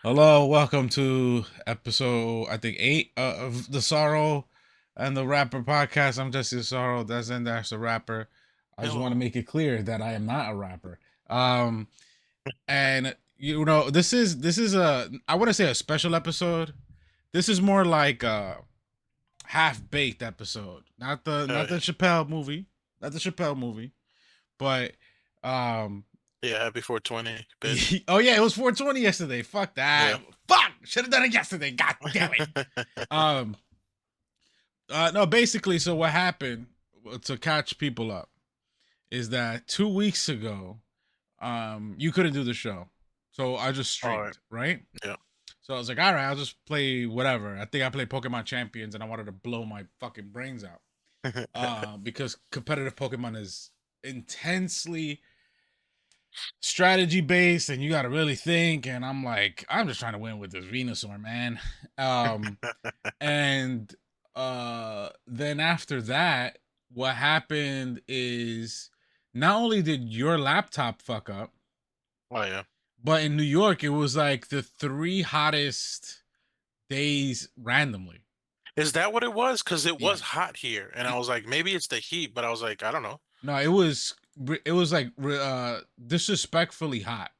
Hello, welcome to episode I think 8 of the Sorrow and the Rapper podcast. I'm Jesse Sorrow. That's the rapper. I just want to Hello. make it clear that I am not a rapper. Um, and this is a I want to say a special episode. This is more like a half baked episode, not Oh the yeah. Chappelle movie, not the Chappelle movie, but um Yeah, happy 420, bitch. oh yeah, it was 420 yesterday. Fuck that. Yeah. Fuck. Should have done it yesterday. God damn it. Um no, basically, so what happened to catch people up is that 2 weeks ago, you couldn't do the show. So I just All right. streamed, right? Yeah. So I was like, all right, I'll just play whatever. I think I played Pokemon Champions and I wanted to blow my fucking brains out. Because competitive Pokemon is intensely strategy based and you got to really think, and I'm like, I'm just trying to win with this Venusaur, man. um and then after that, what happened is not only did your laptop fuck up, Oh yeah. but in New York it was like the three hottest days randomly. Is that what it was? Because it Yeah. was hot here, and I was like, maybe it's the heat, but I was like, I don't know. No, it was like disrespectfully hot.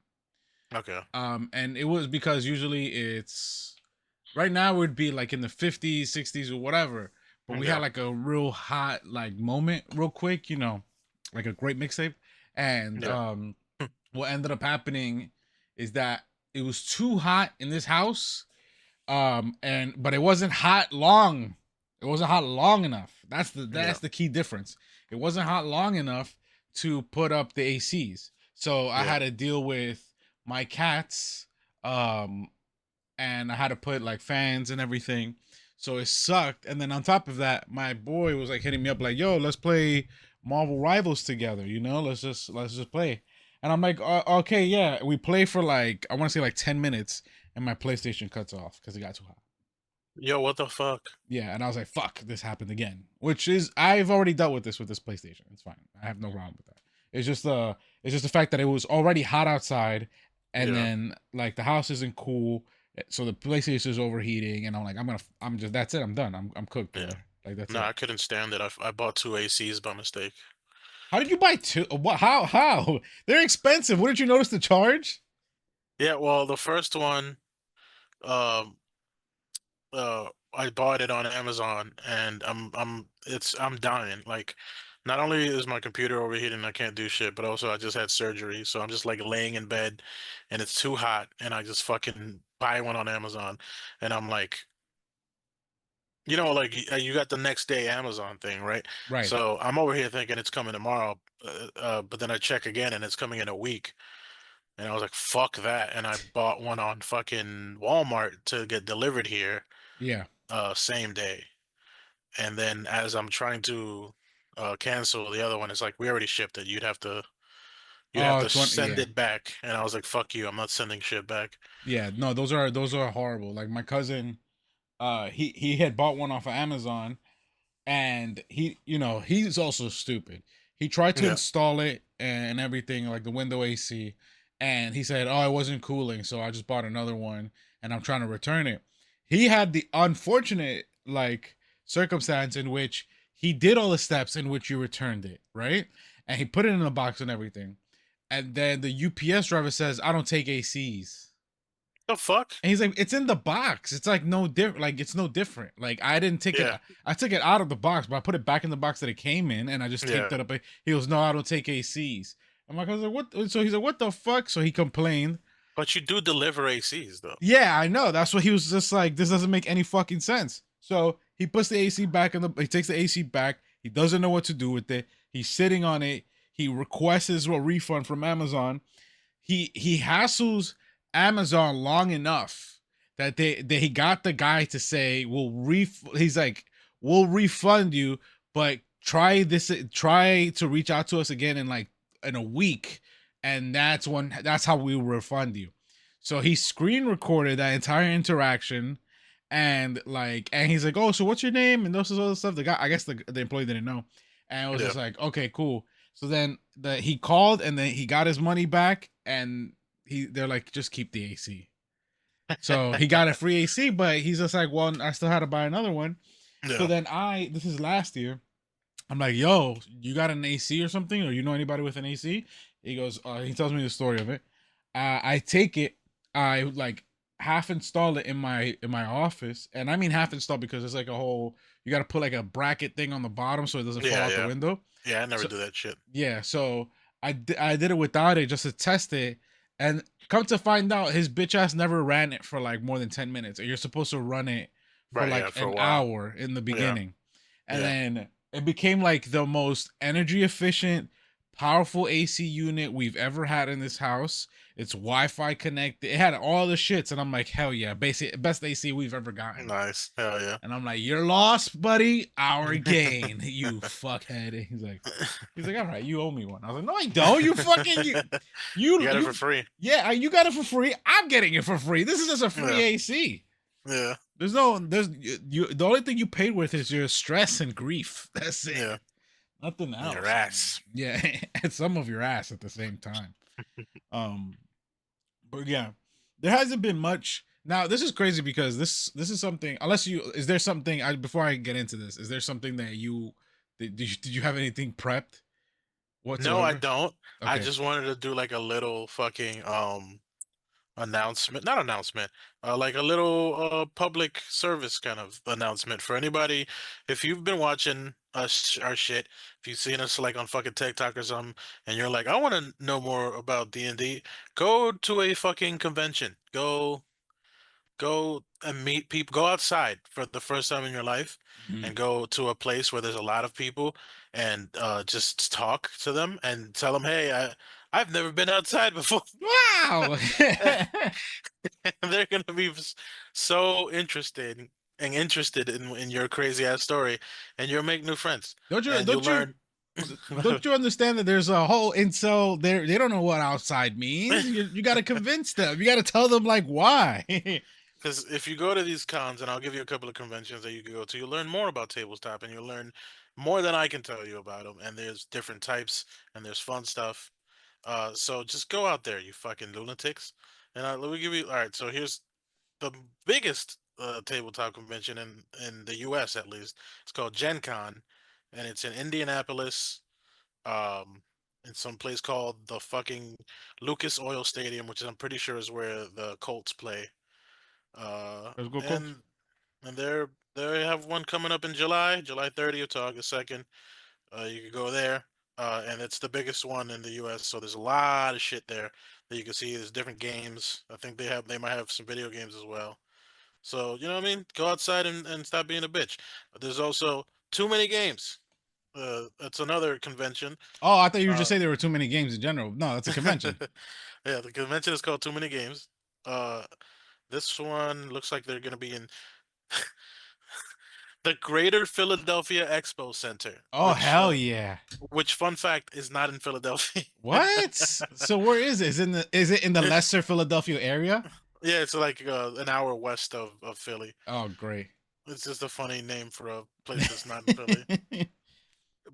Okay. And it was because usually it's right now it would be like in the 50s, 60s, or whatever. But we had Yeah. like a real hot like moment real quick, like a great mixtape. And Yeah. what ended up happening is that it was too hot in this house. And but it wasn't hot long. It wasn't hot long enough. Yeah. That's the key difference. It wasn't hot long enough to put up the ACs. So I Yeah. had to deal with my cats, um, and I had to put like fans and everything. So it sucked. And then on top of that, my boy was like hitting me up like, "Yo, let's play Marvel Rivals together. Let's just play." And I'm like, "Okay, yeah." We play for like I want to say like 10 minutes, and my PlayStation cuts off because it got too hot. Yo, what the fuck? Yeah, and I was like, "Fuck, this happened again." Which is I've already dealt with this PlayStation. It's fine. I have no problem with that. It's just the fact that it was already hot outside, and Yeah. then like the house isn't cool, so the PlayStation is overheating, and I'm just that's it. I'm done. I'm cooked, Yeah. brother. Like that's No, it. I couldn't stand it. I bought two ACs by mistake. How did you buy two? What? How? They're expensive. What did you notice the charge? Yeah. Well, the first one, um, I bought it on Amazon, and I'm dying. Like, not only is my computer overheating, I can't do shit, but also I just had surgery, so I'm just like laying in bed, and it's too hot, and I just fucking buy one on Amazon, and I'm like, like you got the next day Amazon thing, right? Right. So I'm over here thinking it's coming tomorrow, but then I check again, and it's coming in a week, and I was like, fuck that, and I bought one on fucking Walmart to get delivered here, Yeah. same day. And then as I'm trying to cancel the other one, it's like we already shipped it. You'd have Oh, to it's one. send Yeah. it back. And I was like, fuck you, I'm not sending shit back. Yeah. No, those are horrible. Like my cousin, he had bought one off of Amazon, and he's also stupid. He tried to Yeah. install it and everything, like the window AC, and he said, "Oh, it wasn't cooling, so I just bought another one, and I'm trying to return it." He had the unfortunate like circumstance in which he did all the steps in which you returned it, right? And he put it in the box and everything, and then the UPS driver says, "I don't take ACs." The fuck? And he's like, it's in the box. It's like no different. Like it's no different. Like I didn't take it. Yeah. I took it out of the box, but I put it back in the box that it came in, and I just taped Yeah. it up. He goes, no, I don't take ACs. I'm like, I was like, what? So he's like, what the fuck? So he complained. But you do deliver ACs though. Yeah, I know. That's what he was just like. This doesn't make any fucking sense. So he puts the AC back in the. He takes the AC back. He doesn't know what to do with it. He's sitting on it. He requests a refund from Amazon. He hassles Amazon long enough that he got the guy to say he's like, we'll refund you, but try to reach out to us again in a week, and that's how we will refund you. So he screen recorded that entire interaction, and he's like, oh, so what's your name and those other stuff. The guy, I guess the employee didn't know, and it was Yeah. just like, okay, cool. So then he called, and then he got his money back, and they're like, just keep the AC. So he got a free AC, but he's just like, well, I still had to buy another one. So Yeah. then this is last year. I'm like, yo, you got an AC or something, or you know anybody with an AC? He goes, he tells me the story of it. I take it, I like half install it in my office, and I mean half install because it's like a whole. You got to put like a bracket thing on the bottom so it doesn't fall Yeah, out the yeah. window. Yeah, I never So do that shit. yeah, so I did it without it just to test it, and come to find out, his bitch ass never ran it for like more than 10 minutes, and you're supposed to run it for Right, yeah, like for a an while. hour in the Yeah, beginning, and yeah. then it became like the most energy efficient, powerful AC unit we've ever had in this house. It's Wi-Fi connected. It had all the shits, and I'm like, hell yeah, basic best AC we've ever gotten. Nice. Hell yeah. And I'm like, you're lost, buddy. Our gain, you fuckhead. And he's like, all right, you owe me one. I was like, no, I don't. You fucking You got it for you. free. Yeah, you got it for free. I'm getting it for free. This is just a free Yeah, AC. yeah, There's you. The only thing you paid with is your stress and grief. That's it. yeah. Nothing And your else. ass. Yeah, and some of your ass at the same time. Um, but yeah, there hasn't been much. Now this is crazy because this is something. Unless you is there something before I get into this, is there something that you did you have anything prepped No, I whatsoever? don't. I Okay, just wanted to do like a little fucking announcement, not announcement, like a little public service kind of announcement for anybody. If you've been watching us our shit, if you've seen us like on fucking TikTok or something, and you're like, I want to know more about D&D, go to a fucking convention. Go and meet people. Go outside for the first time in your life, mhm. and go to a place where there's a lot of people, and just talk to them and tell them, hey, I've never been outside before. Wow. They're gonna be so interested in your crazy ass story, and you'll make new friends, don't you and you'll don't you learn. don't you understand that there's a whole incel there? They don't know what outside means. You got to convince them. You got to tell them like why. Because if you go to these cons, and I'll give you a couple of conventions that you can go to, you'll learn more about tabletop, and you'll learn more than I can tell you about them. And there's different types, and there's fun stuff. So just go out there, you fucking lunatics. And let me give you. All right, so here's the biggest tabletop convention in the U.S. at least. It's called Gen Con, and it's in Indianapolis, um, in some place called the fucking Lucas Oil Stadium, which I'm pretty sure is where the Colts play. Uh, Let's go, Colts. and they have one coming up in July, July 30th to August 2nd. You could go there, and it's the biggest one in the U.S. So there's a lot of shit there that you can see. There's different games. I think they might have some video games as well. So you know what I mean? Go outside and stop being a bitch. There's also too many games. That's another convention. Oh, I thought you were just Uh, saying there were too many games in general. No, that's a convention. yeah, the convention is called Too Many Games. Uh, this one looks like they're gonna be in the Greater Philadelphia Expo Center, Oh hell yeah! which fun fact is not in Philadelphia. What? So where is it? Is it in the It's lesser Philadelphia area? yeah, it's like an hour west of Philly. Oh great. It's just a funny name for a place that's not in Philly,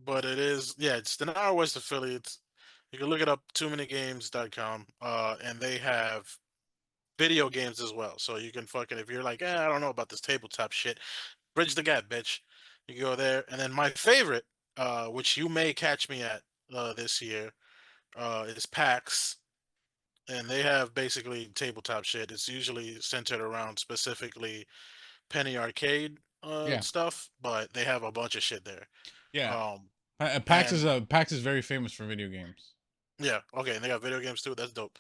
but it is. Yeah, it's an hour west of Philly. It's You can look it up, toomanygames.com, and they have video games as well. So you can fucking if you're like, I don't know about this tabletop shit, bridge the gap, bitch. You go there, and then my favorite, which you may catch me at this year, is PAX, and they have basically tabletop shit. It's usually centered around specifically Penny Arcade Yeah, stuff, but they have a bunch of shit there. yeah. Um, PAX and PAX is very famous for video games. yeah, okay, and they got video games too. That's dope.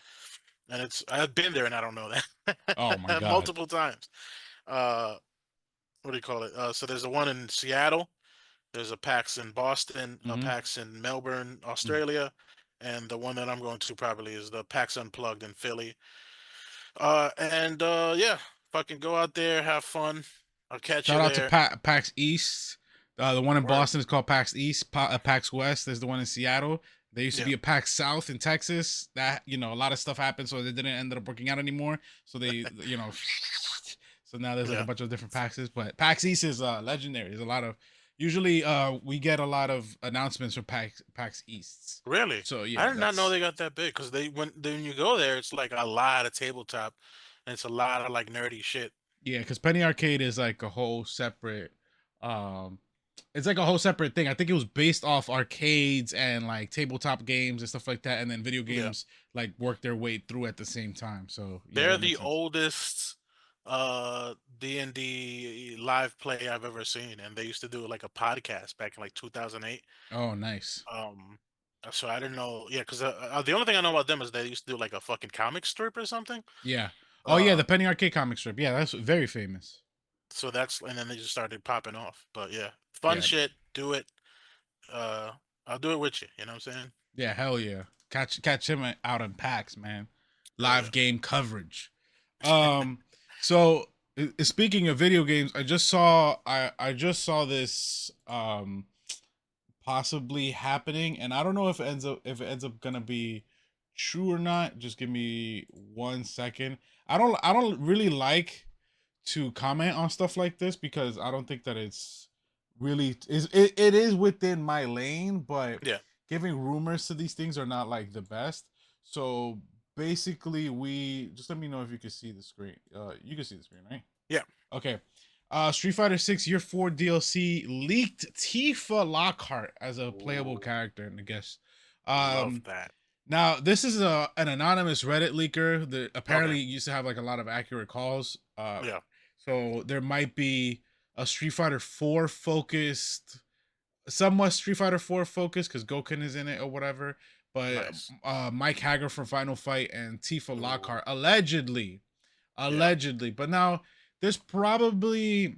And I've been there and I don't know Oh my that god. multiple times. Uh, what do you call it? So there's the one in Seattle. There's a PAX in Boston, a Mm-hmm. PAX in Melbourne, Mm. Australia, and the one that I'm going to probably is the PAX Unplugged in Philly. And yeah, fucking go out there, have fun. I'll catch you Shout out to there. PAX East. The one in Word. Boston is called PAX East. PAX West is the one in Seattle. There used to Yeah, be a PAX South in Texas. That a lot of stuff happened, so they didn't end up working out anymore. So so now there's like a yeah. bunch of different PAXs. But PAX East is legendary. There's a lot of usually we get a lot of announcements from PAX Easts. Really? So I yeah, did not know that's they got that big because when you go there, it's like a lot of tabletop. and it's a lot of like nerdy shit. Yeah, because Penny Arcade is like a whole separate it's like a whole separate thing. I think it was based off arcades and like tabletop games and stuff like that, and then video Yeah, games like work their way through at the same time. So yeah, they're that the makes sense. oldest D&D live play I've ever seen, and they used to do like a podcast back in like 2008. Oh, nice. Um, so I didn't know, yeah, because the only thing I know about them is they used to do like a fucking comic strip or something. Yeah. Oh yeah, Uh, the Penny Arcade comic strip. Yeah, that's very famous. so that's and then they just started popping off. But yeah, fun Yeah. shit. Do it. Uh, I'll do it with you. You know what I'm saying? Yeah, hell yeah. Catch him out in packs, man. Oh Live yeah. game coverage. Um so speaking of video games, I just saw this possibly happening, and I don't know if it ends up gonna be true or not. Just give me 1 second. I don't really like to comment on stuff like this because I don't think that it's really it is within my lane, but Yeah. giving rumors to these things are not like the best. So basically, we just let me know if you can see the screen. You can see the screen, right? Yeah. Okay. Street Fighter 6 Year 4 DLC leaked Tifa Lockhart as a playable Ooh, character in the guest. love Um that. Now this is an anonymous Reddit leaker that Okay. apparently used to have like a lot of accurate calls. Yeah. So there might be a Street Fighter 4 focused, somewhat Street Fighter 4 focused because Goken is in it or whatever. But Nice. Mike Hager from Final Fight and Tifa Ooh. Lockhart allegedly, Yeah. allegedly. But now there's probably,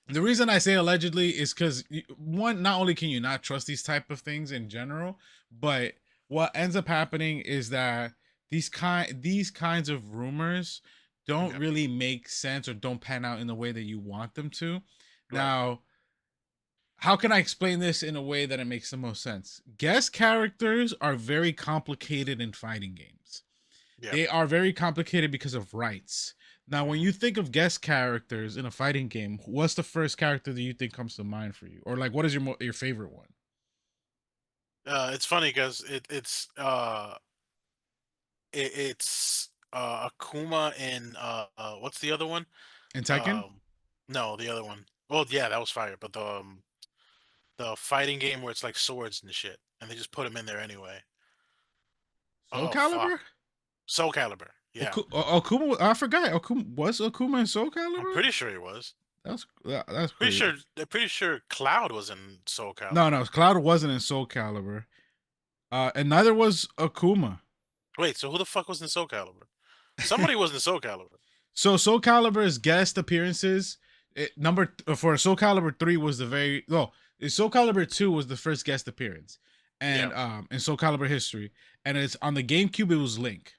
the reason I say allegedly is because one, not only can you not trust these type of things in general, but what ends up happening is that these kinds of rumors don't Yeah. really make sense or don't pan out in the way that you want them to. Right. Now, how can I explain this in a way that it makes the most sense? Guest characters are very complicated in fighting games. Yeah. They are very complicated because of rights. Now, when Mhm. you think of guest characters in a fighting game, what's the first character that you think comes to mind for you, or like what is your favorite one? It's funny because it's Akuma and what's the other one? In Tekken, Um, no, the other one. Well, yeah, that was fire, but the fighting game where it's like swords and shit, and they just put them in there anyway. Soul Oh fuck, Calibur, Soul Calibur. Yeah, Okuma. I forgot. Okuma in Soul I'm Calibur. pretty sure he was. That's Pretty crazy. sure. They're pretty sure Cloud was in Soul No, Calibur. no, Cloud wasn't in Soul Calibur, and neither was Okuma. Wait, so who the fuck was in Soul Calibur? Somebody was in Soul Calibur. So Soul Calibur's guest appearances, for Soul Calibur 3 was the very no, Soul Calibur 2 was the first guest appearance, Yeah. and in Soul Calibur history, and it's on the GameCube it was Link.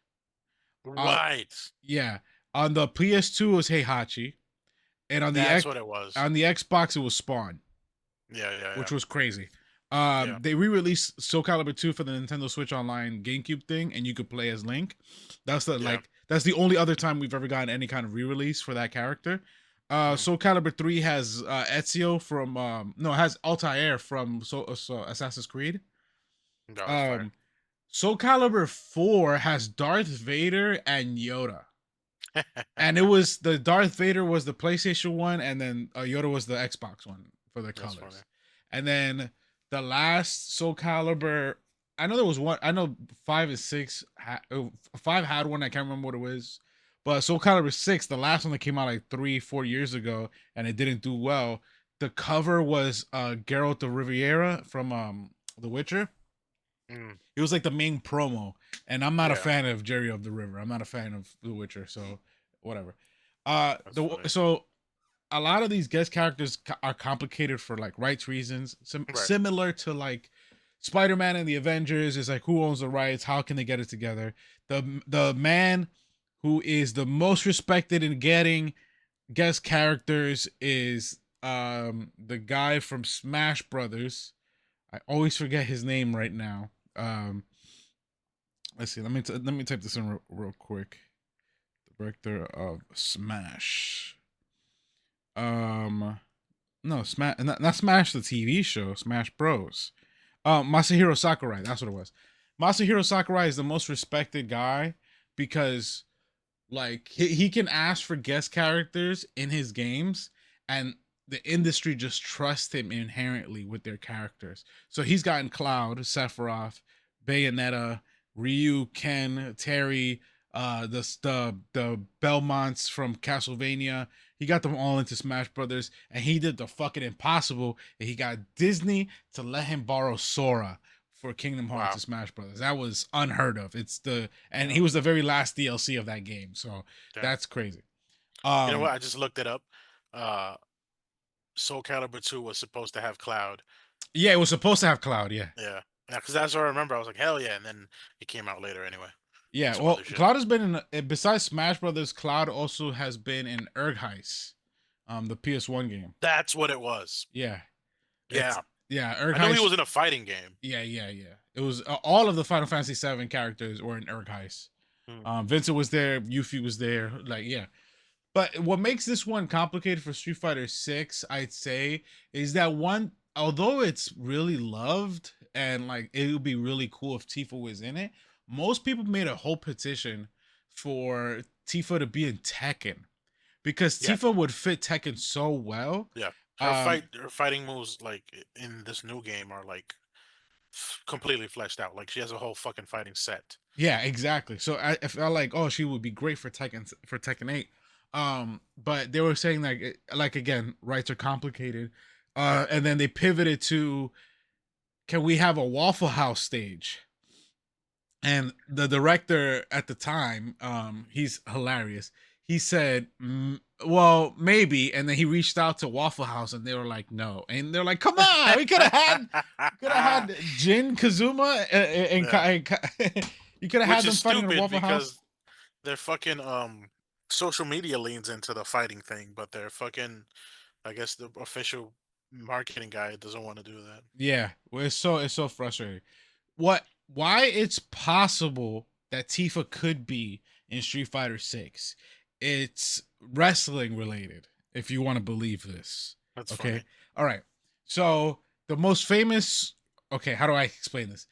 Uh, Right. yeah, on the PS2 it was Heihachi, and That's what it was. on the Xbox it was Spawn, Yeah, yeah, which yeah. was crazy. Yeah. They re-released Soul Calibur 2 for the Nintendo Switch Online GameCube thing, and you could play as Link. Yeah. That's the only other time we've ever gotten any kind of re-release for that character. Mm, Soul Calibur 3 has Ezio from no, it has Altair from Assassin's Creed. that was fire. Um, Soul Calibur 4 has Darth Vader and Yoda. And it was the Darth Vader was the PlayStation one, and then Yoda was the Xbox one for the That's funny. colors. And then the last Soul Calibur, I know there was one. I know 5 and 6. 5 had one. I can't remember what it was. But Soul Calibur 6, the last one that came out like 3-4 years ago, and it didn't do well. The cover was Geralt of Riviera from The Witcher. Mm, It was like the main promo, and I'm not a yeah, fan of Jerry of the River. I'm not a fan of The Witcher, so whatever. that's funny. So a lot of these guest characters are complicated for like rights reasons, Right. similar to like Spider-Man and the Avengers. Is like who owns the rights? How can they get it together? The man who is the most respected in getting guest characters is the guy from Smash Brothers. I always forget his name right now. Let's see. Let me type this in real quick. Director of Smash. Um, no, Smash, not Smash the TV show. Smash Bros. Masahiro Sakurai. That's what it was. Masahiro Sakurai is the most respected guy because Like he can ask for guest characters in his games, and the industry just trusts him inherently with their characters. So he's gotten Cloud, Sephiroth, Bayonetta, Ryu, Ken, Terry, the Belmonts from Castlevania. He got them all into Smash Brothers, and he did the fucking impossible. And he got Disney to let him borrow Sora for Kingdom Hearts Wow. and Smash Brothers. That was unheard of. And he Yeah. was the very last DLC of that game. So Damn. that's crazy. You know what? Um I just looked it up. Uh, Soul Calibur 2 was supposed to have Cloud. yeah, it was supposed to have Cloud, yeah. Yeah. Yeah, because that's what I remember. I was like, hell yeah. And then it came out later anyway. Yeah, Some well, other shit. Cloud has been besides Smash Brothers, Cloud also has been in Heist, the PS1 game. That's what it was. Yeah. It's Yeah. yeah, I knew he Heist. was in a fighting game. Yeah, yeah, yeah. It was all of the Final Fantasy 7 characters were in Heist. Hmm. Vincent was there, Yuffie was there, like yeah. But what makes this one complicated for Street Fighter 6, I'd say, is that one, although it's really loved and like it would be really cool if Tifa was in it, most people made a whole petition for Tifa to be in Tekken because Yeah. Tifa would fit Tekken so well. Yeah. Um, Her fighting moves like in this new game are like completely fleshed out. Like she has a whole fucking fighting set. yeah, exactly. So I felt like, oh, she would be great for Tekken 8. But they were saying like again, rights are complicated. Yeah. And then they pivoted to, can we have a Waffle House stage? And the director at the time, he's hilarious. He said, "Well, maybe," and then he reached out to Waffle House, and they were like, "No," and they're like, "Come on, we could have had Jin Kazuma Yeah. you could have had Which is them fighting in a stupid Waffle House." because their fucking social media leans into the fighting thing, but their fucking I guess the official marketing guy doesn't want to do that. Yeah, well, it's so frustrating. Why it's possible that Tifa could be in Street Fighter 6. It's wrestling related, if you want to believe this. That's Okay? funny. All right. So, the most famous, okay, how do I explain this?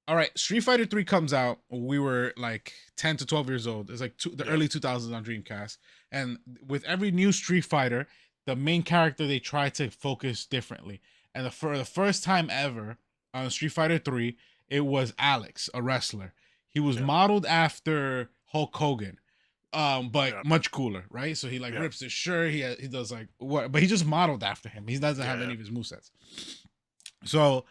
All right, Street Fighter 3 comes out. We were like 10 to 12 years old. It's like the Yeah. early 2000s on Dreamcast. And with every new Street Fighter, the main character they try to focus differently. And for the first time ever on Street Fighter 3, it was Alex, a wrestler. He was Yeah. modeled after Hulk Hogan, but Yeah. much cooler, right? So he like Yeah. rips his shirt. He does like what, but he just modeled after him. He doesn't Yeah. have any Yeah. of his movesets. So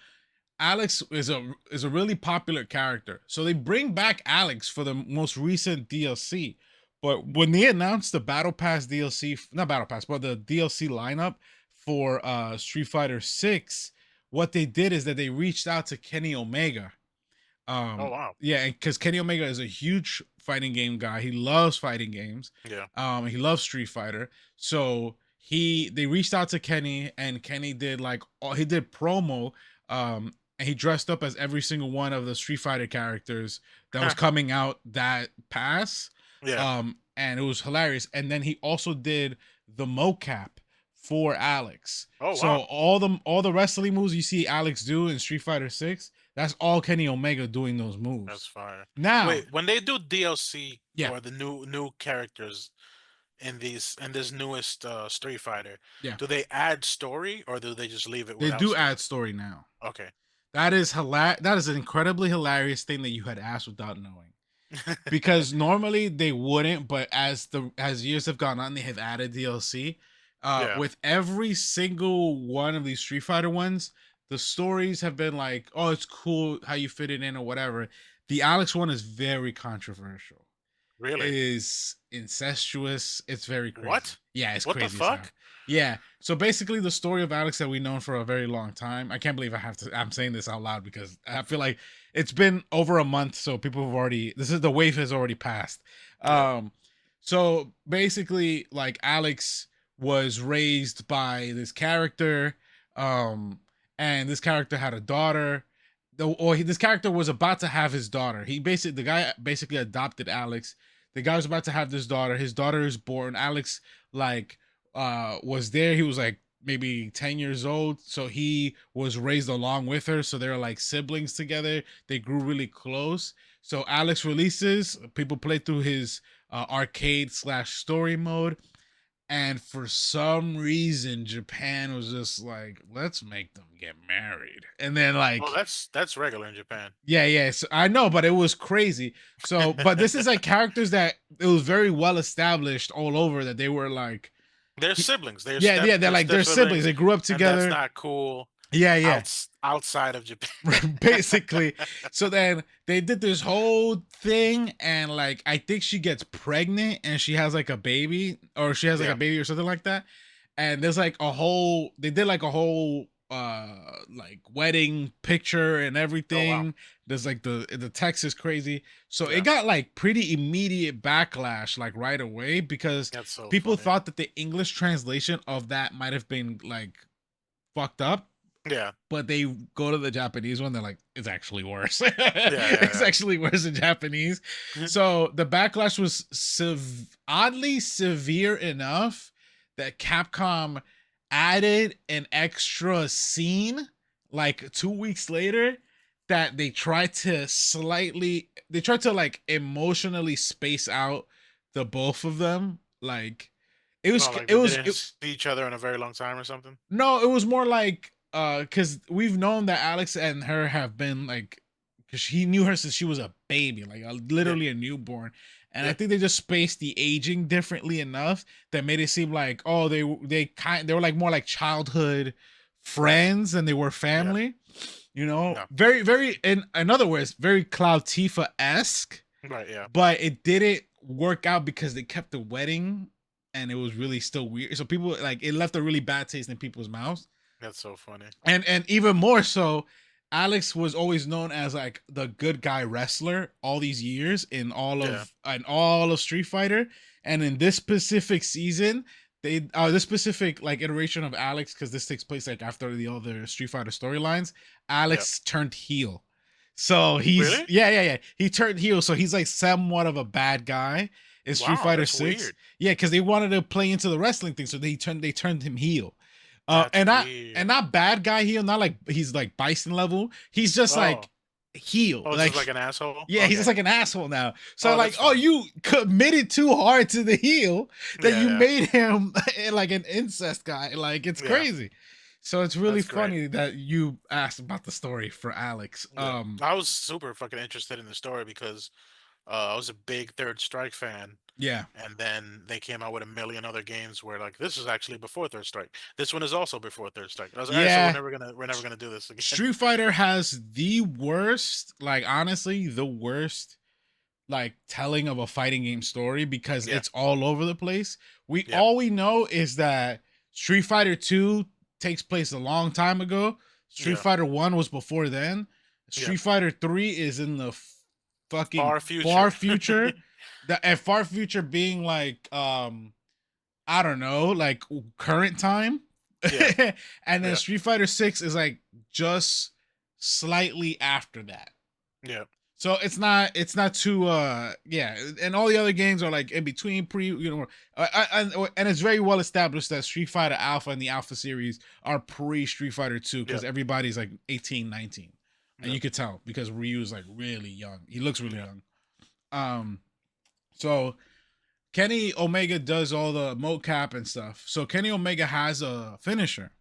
Alex is a really popular character. So they bring back Alex for the most recent DLC. But when they announced the Battle Pass DLC, not Battle Pass, but the DLC lineup for Street Fighter 6, what they did is that they reached out to Kenny Omega. Oh wow. Yeah, because Kenny Omega is a huge fighting game guy. He loves fighting games. Yeah. He loves Street Fighter. So they reached out to Kenny, and Kenny did like he did promo. And he dressed up as every single one of the Street Fighter characters that was coming out that pass. Yeah. And it was hilarious. And then he also did the mocap for Alex. Oh So wow. all the wrestling moves you see Alex do in Street Fighter 6, that's all Kenny Omega doing those That's moves. fire. Now, Wait, when they do DLC yeah, for the new characters in this newest Street Fighter, yeah. do they add story or do they just leave it They without do story? add story now. Okay. That is an incredibly hilarious thing that you had asked without knowing. Because normally they wouldn't, but as years have gone on, they have added DLC. Yeah. With every single one of these Street Fighter ones, the stories have been like, "Oh, it's cool how you fit it in or whatever." The Alex one is very controversial. It Really? is incestuous. It's very crazy. What? Yeah, it's What the crazy as hell. fuck? Yeah. So basically, the story of Alex that we've known for a very long time. I can't believe I'm saying this out loud because I feel like it's been over a month, so people have already. This is the wave has already passed. Yeah. Um. So basically, like Alex was raised by this character, um, and this character had a daughter. This character was about to have his daughter. The guy basically adopted Alex. The guy was about to have this daughter. His daughter is born. Alex like was there. He was like maybe 10 years old, so he was raised along with her, so they're like siblings together. They grew really close. So Alex releases, people play through his arcade slash story mode. And for some reason, Japan was just like, let's make them get married. And then Well, like, that's regular in Japan. yeah, yeah. So I know, but it was crazy. So, but this is like characters that it was very well established all over that they were like, They're siblings. yeah, yeah. They're They're like step they're siblings. They siblings, grew up and that's together. not cool Yeah, yeah. outside of Japan. Basically. So then they did this whole thing, and like I think she gets pregnant and she has like a baby, or she has like a Yeah. baby or something like that. And there's like a whole they did like a whole like wedding picture and Oh wow. everything. There's like the text is crazy. So it Yeah. got like pretty immediate backlash like right away because That's so people funny. thought that the English translation of that might have been like fucked up, Yeah. but they go to the Japanese one, they're like, it's actually worse. Yeah. It's actually worse in Japanese. Yeah. So the backlash was oddly severe enough that Capcom added an extra scene like 2 weeks later that they tried to like emotionally space out the both of them. Like it was Oh, like it they was didn't see each other in a very long time or something. no, it was more like because we've known that Alex and her have been like because he knew her since she was a baby, like Yeah. literally a newborn. And I Yeah. think they just spaced the aging differently enough that made it seem like oh they were like more like childhood Friends. friends than they were Yeah. family. You know, No. very in other words, very Cloud Tifa esque, Right. Yeah. but it didn't work out because they kept the wedding and it was really still weird. So people like it left a really bad taste in people's mouths. That's so funny. And even more so, Alex was always known as like the good guy wrestler all these years Yeah. in all of Street Fighter. And in this specific season, they this specific like iteration of Alex, because this takes place like after the other Street Fighter storylines, Yeah. Alex turned heel. So he's Really? yeah. He turned heel. So he's like somewhat of a bad guy in Street Wow. Fighter That's 6. weird. Yeah, because they wanted to play into the wrestling thing. So they turned him heel. That's And weird. not bad guy heel, not like he's like Bison level. He's just Oh. like heel. Oh, just like Like an asshole. yeah, he's just Okay. like an asshole now. So Oh, like, that's oh, fine. you committed too hard to the heel that Yeah. you Yeah. made him like an incest guy. Like it's Yeah. crazy. So it's really That's great. funny that you asked about the story for Alex. Yeah. I was super fucking interested in the story because I was a big Third Strike fan, Yeah. and then they came out with a million other games where like this is actually before Third Strike. This one is also before Third Strike. I was like, all right, so Yeah. we're never gonna do this again. Street Fighter has the worst, like honestly, the worst like telling of a fighting game story because Yeah. it's all over the place. We Yeah. all we know is that Street Fighter 2 takes place a long time ago. Street Yeah. Fighter 1 was before then. Yeah. Street Fighter 3 is in the fucking Far future. far future. And far future being like I don't know, like current time. Yeah. And then Yeah. Street Fighter 6 is like just slightly after that. Yeah. So it's not too yeah, and all the other games are like in between and it's very well established that Street Fighter Alpha and the Alpha series are pre Street Fighter 2 Yeah. because everybody's like 18, 19. And Yeah. you could tell because Ryu's like really young. He looks really Yeah. young. So Kenny Omega does all the mocap and stuff. So Kenny Omega has a finisher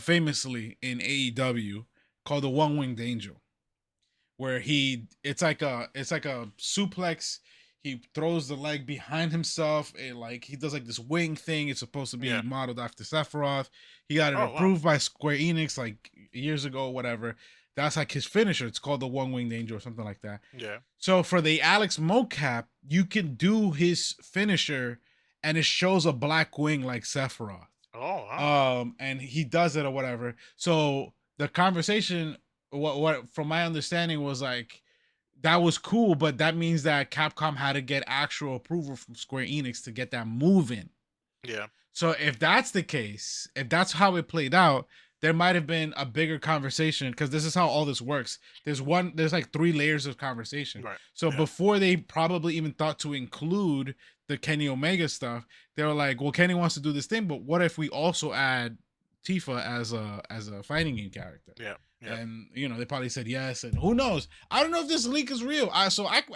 famously in AEW called the One Winged Angel, where it's like a suplex. He throws the leg behind himself and like he does like this wing thing. It's supposed to be Yeah. modeled after Sephiroth. He got it Oh wow. approved by Square Enix like years ago or whatever. That's like his finisher. It's called the One Winged Angel or something like that. Yeah. So for the Alex mocap, you can do his finisher and it shows a black wing like Sephiroth. Oh wow. And he does it or whatever. So the conversation, what from my understanding was like that was cool, but that means that Capcom had to get actual approval from Square Enix to get that move in. Yeah. So if that's the case, if that's how it played out, there might have been a bigger conversation because this is how all this works. There's like 3 layers of conversation. Right. So Yeah. before they probably even thought to include the Kenny Omega stuff, they were like, well, Kenny wants to do this thing, but what if we also add Tifa as a fighting game character? Yeah. Yeah. And they probably said yes, and who knows? I don't know if this leak is real. I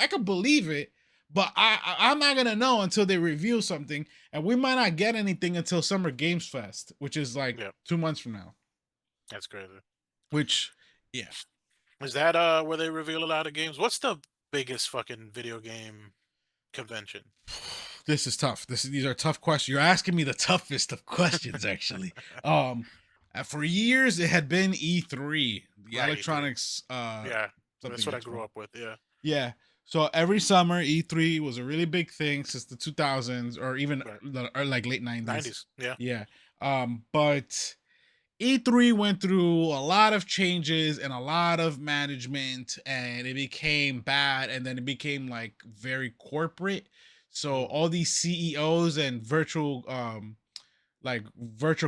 could believe it, but I'm not gonna know until they reveal something, and we might not get anything until Summer Games Fest, which is like Yeah, 2 months from now. that's crazy. Which, yeah, Is that where they reveal a lot of games? What's the biggest fucking video game convention? this is tough. These are tough questions. You're asking me the toughest of questions, actually. Um, for years it had been E3, the Right, E3. electronics Yeah, something that's what I grew expo. up with. Yeah, Yeah. So every summer E3 was a really big thing since the 2000s or even right. or like late 90s. 90s. Yeah, Yeah. But E3 went through a lot of changes and a lot of management, and it became bad, and then it became like very corporate. So mm, all these CEOs and virtual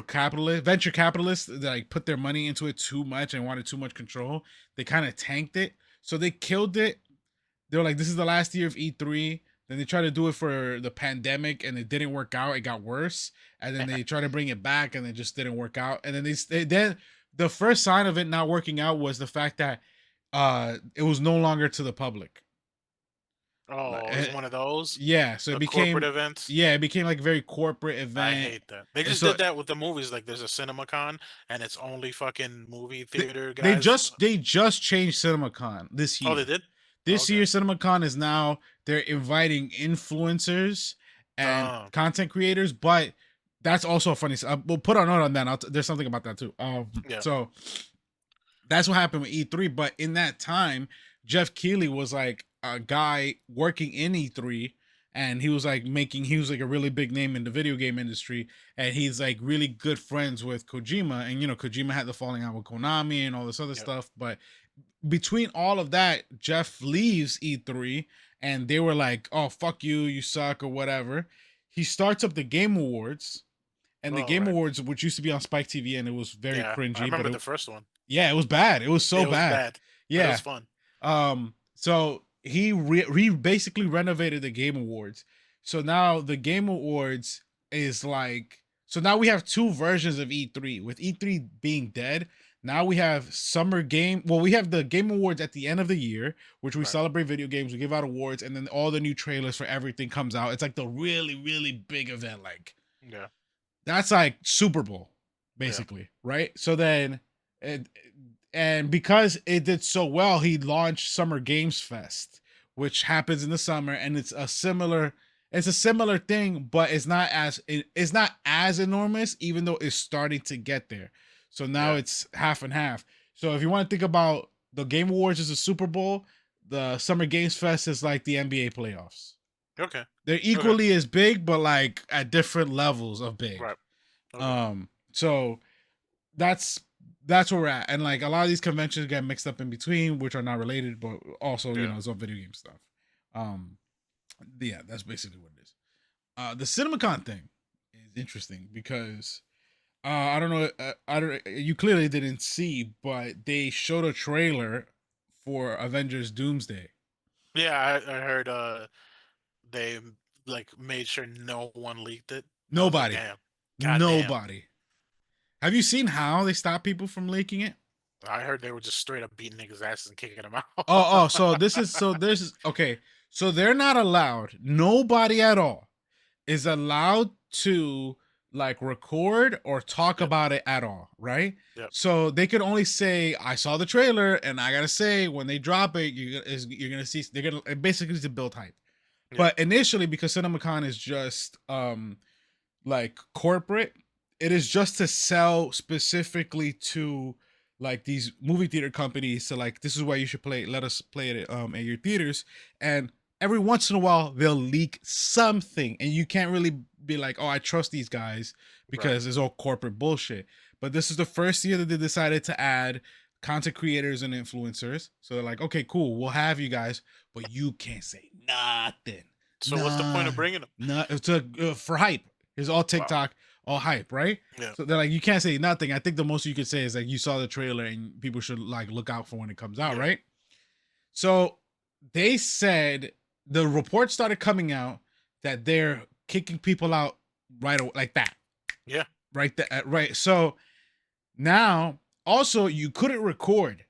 capitalists, venture capitalists that like put their money into it too much and wanted too much control, they kind of tanked it. So they killed it. They were like, this is the last year of E3. Then they tried to do it for the pandemic and it didn't work out. It got worse. And then they tried to bring it back and it just didn't work out. And then then the first sign of it not working out was the fact that it was no longer to the public. Like, oh, is one of those yeah, so the corporate events? it became like a very corporate I event. hate that. They And just so did that with the movies. Like, there's a CinemaCon, and it's only fucking movie they, theater they guys. just they just changed CinemaCon this Oh, they year. did. This Okay. year, CinemaCon is now they're inviting influencers and Oh, content creators, but that's also a funny. We'll put a note on that. There's something about that too. yeah. So that's what happened with E3. But in that time, Jeff Keighley was like a guy working in E3, and he was like he was like a really big name in the video game industry, and he's like really good friends with Kojima, and Kojima had the falling out with Konami and all this other Yep. stuff, but between all of that, Jeff leaves E3 and they were like, "Oh, fuck you, you suck," or whatever. He starts up the Game Awards, and the Oh, Game right. Awards, which used to be on Spike TV, and it was very Yeah, I cringy, but remember the first one. yeah, it was bad. It was so It was bad. bad, but it was Yeah. fun. So he basically renovated the Game Awards. So now the Game Awards is like so now we have two versions of E3. With E3 being dead, now we have summer game. Well, we have the Game Awards at the end of the year, which we Right. celebrate video games, we give out awards, and then all the new trailers for everything comes out. It's like the really, really big event. Like Yeah. that's like Super Bowl, Yeah. basically, right? So then, and, and because it did so well, he launched Summer Games Fest, which happens in the summer, and it's a similar thing, but it's not as enormous, even though it's starting to get there. So now Yeah. it's half and half. So if you want to think about the Game Awards as a Super Bowl, the Summer Games Fest is like the NBA playoffs. Okay. They're Okay. equally as big, but like at different levels of big. Right. Okay. So that's where we're at. And like a lot of these conventions get mixed up in between, which are not related, but also, Yeah. it's all video game stuff. Um yeah, that's basically what it is. The CinemaCon thing is interesting because I don't know I don't you clearly didn't see, but they showed a trailer for Avengers Doomsday. Yeah, I heard they like made sure no one leaked it. I was like, Nobody. damn. God damn. Nobody. Have you seen how they stop people from leaking it? I heard they were just straight up beating niggas' asses and kicking them out. So this is okay. So they're not allowed. Nobody at all is allowed to like record or talk Yep. about it at all, right? Yep. So they could only say, "I saw the trailer," and I gotta say, when they drop it, you're gonna see they're gonna basically to build hype. Yeah. But initially, because CinemaCon is just like corporate, it is just to sell specifically to like these movie theater companies. So like, this is why you should play, let us play it at your theaters. And every once in a while they'll leak something, and you can't really be like, "Oh, I trust these guys," Right. because it's all corporate bullshit. But this is the first year that they decided to add content creators and influencers. So they're like, "Okay, cool, we'll have you guys, but you can't say nothing." So what's the point Nah, of bringing them? nah, for hype. It's all Wow. TikTok, all hype, right? Yeah. So they're like, you can't say nothing. I think the most you could say is like, you saw the trailer and people should like look out for when it comes out, Yeah. right? So they said the report started coming out that they're kicking people out right away, like that, Yeah. right there, right. So now also you couldn't record,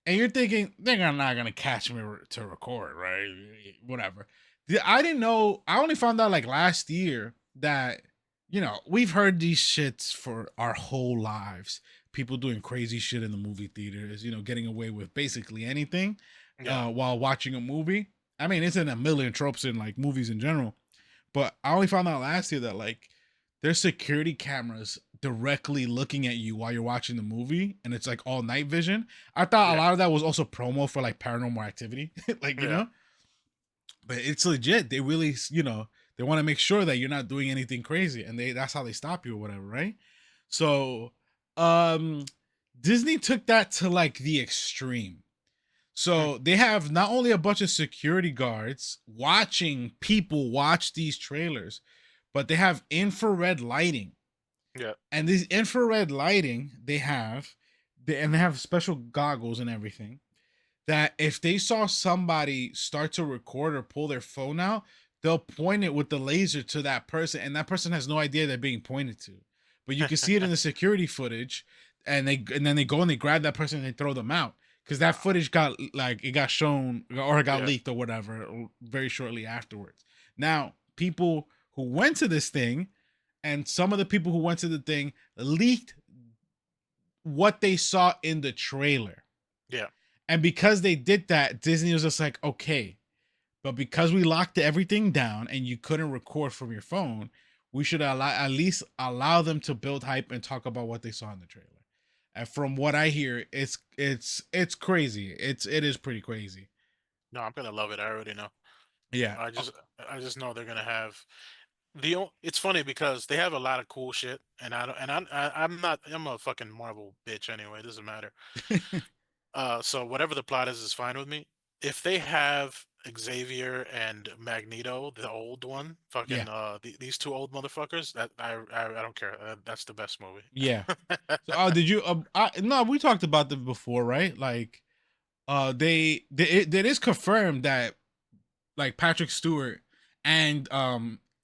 and you're thinking they're not gonna catch me to record, right? Whatever. I didn't know. I only found out like last year that we've heard these shits for our whole lives. People doing crazy shit in the movie theaters, getting away with basically anything Yeah, while watching a movie. I mean, it's in a million tropes in like movies in general. But I only found out last year that like there's security cameras directly looking at you while you're watching the movie, and it's like all night vision. I thought a yeah, lot of that was also promo for like Paranormal Activity, like yeah. but it's legit. They really, they want to make sure that you're not doing anything crazy, and that's how they stop you or whatever, right? So, um, Disney took that to like the extreme. Hmm. So they have not only a bunch of security guards watching people watch these trailers, but they have infrared lighting. Yeah. And this infrared lighting and they have special goggles and everything that if they saw somebody start to record or pull their phone out, they'll point it with the laser to that person, and that person has no idea they're being pointed to. But you can see it in the security footage, and then they go and they grab that person and they throw them out because that Wow. footage got shown or it got Yeah. leaked or whatever very shortly afterwards. Now, people who went to this thing, and some of the people who went to the thing leaked what they saw in the trailer. Yeah. And because they did that, Disney was just like, okay, but because we locked everything down and you couldn't record from your phone, we should at least allow them to build hype and talk about what they saw in the trailer. And from what I hear, it's crazy. It is pretty crazy. No, I'm gonna love it. I already know. Yeah. I just know they're gonna have it's funny because they have a lot of cool shit, and I don't, and I'm not, I'm a fucking Marvel bitch anyway. It doesn't matter. So whatever the plot is fine with me. If they have Xavier and Magneto, the old one, Yeah. fucking these two old motherfuckers, that I don't care. That's the best movie. Yeah. So, did you? No, we talked about this before, right? Like, it is confirmed that like Patrick Stewart and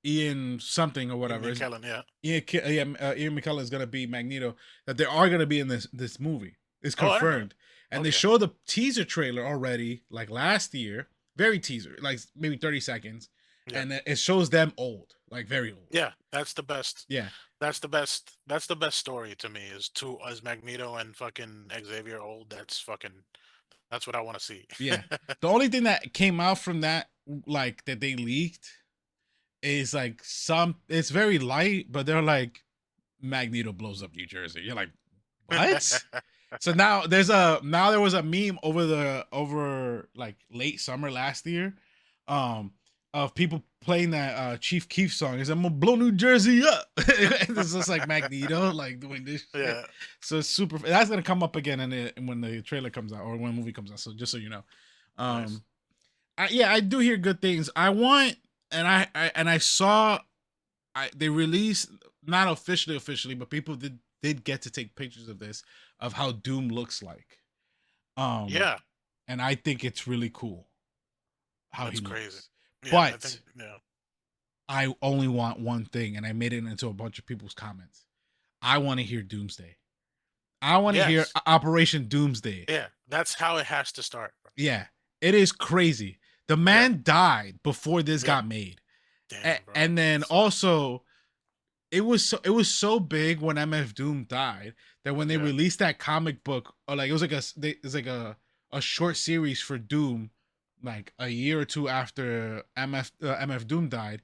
Ian something or Ian whatever is McKellen, yeah. Ian McKellen is gonna be Magneto. That they are gonna be in this movie. It's Oh, I didn't know that. confirmed, and they Okay. showed the teaser trailer already, like last year, very teaser, like maybe 30 seconds, Yeah. and it shows them old, like very old. Yeah, that's the best. Yeah, That's the best. That's the best story to me. Is two as Magneto and fucking Xavier old. That's fucking. That's what I want to see. yeah. The only thing that came out from that, like that they leaked, is like it's very light, but they're like Magneto blows up New Jersey. You're like, what? So now there was a meme over like late summer last year, um, of people playing that Chief Keef song. It's I'm gonna blow New Jersey up. It's just like Magneto like doing this shit. Yeah. So it's super. That's gonna come up again when the trailer comes out or when the movie comes out. So just so you know, Nice. um, I do hear good things. I want and I saw they released not officially, but people did get to take pictures of this of how Doom looks like. Um, Yeah, and I think it's really cool how he that's crazy. looks. Yeah, I think. But Yeah. I only want one thing, and I made it into a bunch of people's comments. I want to hear Doomsday. I want to hear Yes. Operation Doomsday. Yeah. That's how it has to start, bro. Yeah, it is crazy. The Yeah. man died before this Yeah. got made. Damn, bro. And then Sucks. also it was so big when MF Doom died that when they Yeah. released that comic book or like it was like it's like a short series for Doom like a year or two after MF Doom died,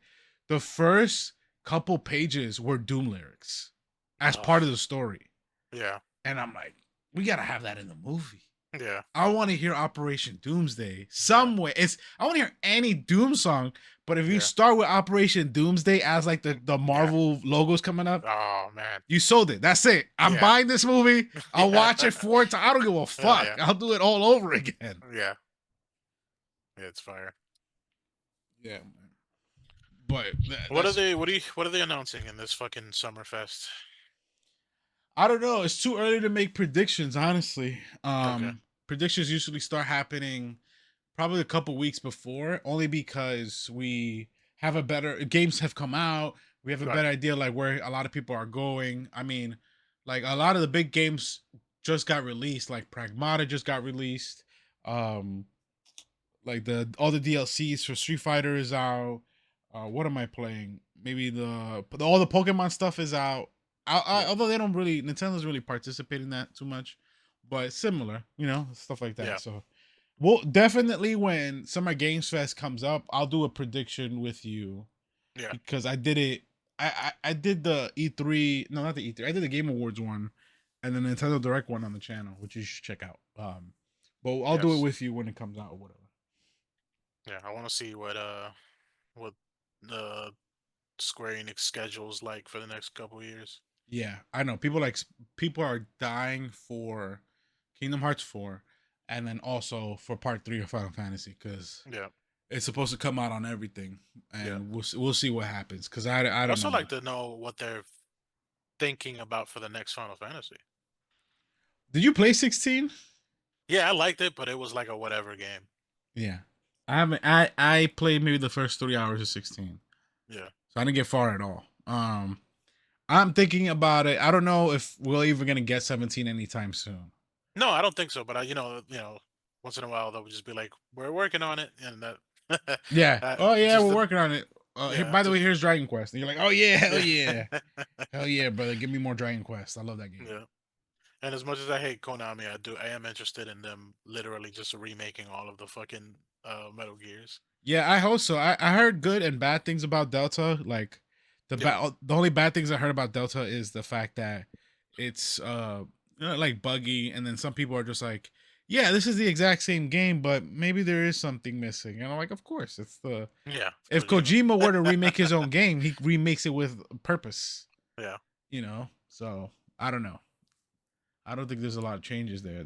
the first couple pages were Doom lyrics as part of Ugh. the story. Yeah. And I'm like, we got to have that in the movie. Yeah. I want to hear Operation Doomsday Yeah. somewhere. I want to hear any Doom song, but if you Yeah. start with Operation Doomsday as like the Yeah. Marvel logos coming up, Oh man. you sold it. That's it. I'm Yeah. buying this movie. I'll Yeah. watch it 4 times. I don't give a Hell fuck. yeah. I'll do it all over again. Yeah. Yeah. It's fire. Yeah, man. But What are that's they? What are they announcing in this fucking Summerfest? I don't know. It's too early to make predictions, honestly. Okay. Predictions usually start happening probably a couple weeks before, only because we have a better games have come out. We have a Right. better idea like where a lot of people are going. I mean, like a lot of the big games just got released. Like Pragmata just got released. Um, like the all the DLCs for Street Fighter is out. What am I playing? Maybe the all the Pokemon stuff is out. Yeah, Although they don't really Nintendo's really participate in that too much, but similar, stuff like that. yeah, So we'll definitely when Summer Games Fest comes up, I'll do a prediction with you yeah, because I did it. I did the E3, no, not the E3. I did the Game Awards one, and the Nintendo Direct one on the channel, which you should check out. But I'll do it yes, with you when it comes out or whatever. yeah. I want to see what the Square Enix schedule's like for the next couple years. Yeah, I know people are dying for Kingdom Hearts 4, and then also for Part 3 of Final Fantasy because Yeah, it's supposed to come out on everything, yeah. and we'll see what happens because I I'd don't also know. like to know what they're thinking about for the next Final Fantasy. Did you play 16? Yeah, I liked it, but it was like a whatever game. Yeah, I haven't. I played maybe the first 3 hours of 16, Yeah. so I didn't get far at all. I'm thinking about it. I don't know if we're even gonna get 17 anytime soon. No, I don't think so. But once in a while they'll just be like, "We're working on it," and that, Yeah. Oh yeah, just we're the working on it. yeah, By the way, just here's Dragon Quest, and you're like, oh yeah, hell yeah, yeah, hell yeah, brother, give me more Dragon Quest. I love that game. yeah. And as much as I hate Konami, I am interested in them literally just remaking all of the fucking Metal Gears. Yeah, I hope so. I heard good and bad things about Delta. Like Yeah, the only bad things I heard about Delta is the fact that it's like buggy, and then some people are just like, yeah, this is the exact same game, but maybe there is something missing. And I'm like, of course, it's the yeah, if Kojima. Kojima were to remake his own game, he remakes it with purpose. Yeah, So I don't know. I don't think there's a lot of changes there.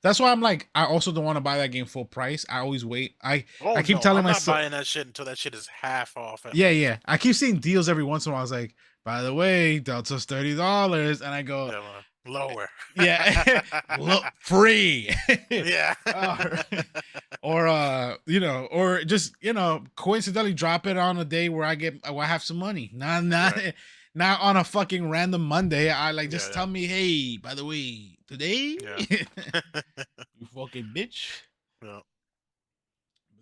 That's why I'm like, I also don't want to buy that game full price. I always wait. oh I keep no, telling I'm not myself, buying that shit until that shit is half off at yeah, least. yeah. I keep seeing deals every once in a while. I was like, by the way, Delta's $30, and I go, Yeah, lower. yeah, look, free. Yeah. Uh, or or just coincidentally drop it on a day where I have some money. Not Right. not on a fucking random Monday. I like Yeah, just yeah, tell me, hey, by the way, today, yeah. you fucking bitch. Yeah.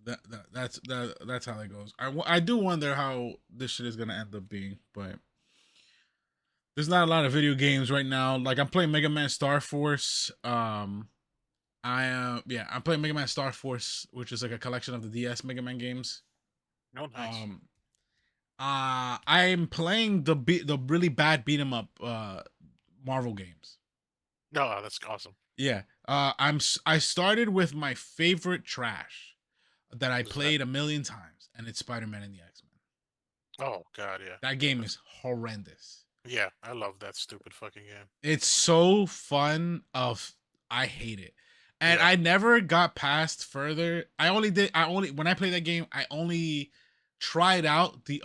That's how that goes. I do wonder how this shit is gonna end up being, but there's not a lot of video games right now. Like I'm playing Mega Man Star Force. I'm playing Mega Man Star Force, which is like a collection of the DS Mega Man games. Oh, nice. Um, I'm playing the really bad beat 'em up Marvel games. No, that's awesome. Yeah. I started with my favorite trash that I Is that? played a million times, and it's Spider-Man and the X-Men. Oh God, yeah. That game That's, is horrendous. yeah, I love that stupid fucking game. It's so fun of I hate it. And Yeah, I never got past further. I only when I played that game, I only tried out the